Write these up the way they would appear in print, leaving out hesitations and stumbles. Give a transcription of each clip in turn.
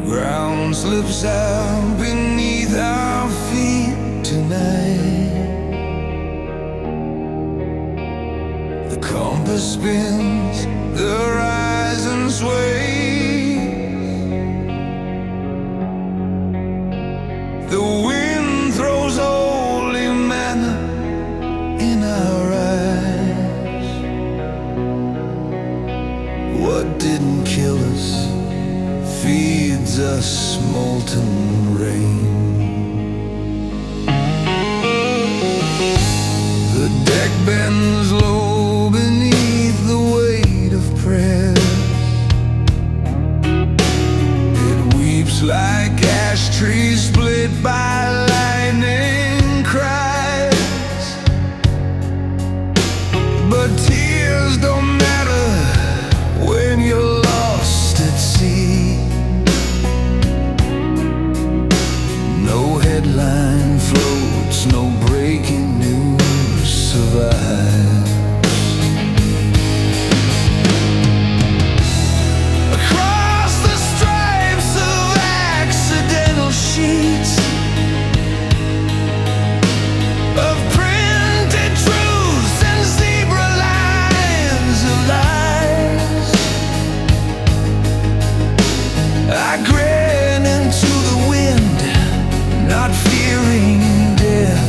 ground slips out beneath our feet tonight. The compass spins, the horizon sways. The wind throws holy manna in our eyes. What didn't kill us feeds us molten rain. The deck bends low beneath the weight of prayer. It weeps like ash trees split by lightning cries. But tears don't matter when you're lost at sea. No headline floats, no breaking news survives. Across the stripes of accidental sheets of printed truths and zebra lines of lies, I grin into the wind, not fearing death,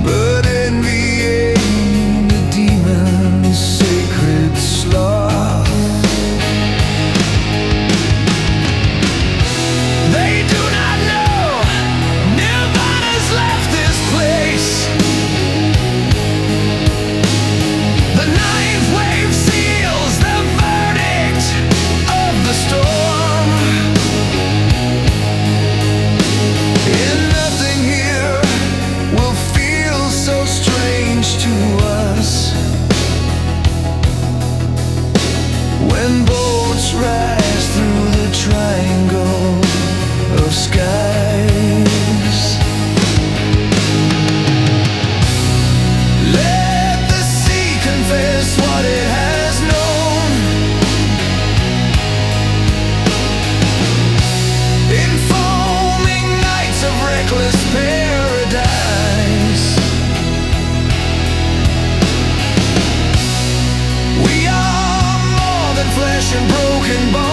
but envying the demon's sacred sloth. They do not know Nirvana's left this place. The ninth wave seals the verdict of the storm. And nothing here will feel so strange to us when boats rise through the triangle of skies. Let the sea confess what it has known. In foaming nights of reckless paradise, we are more than flesh and broken bones.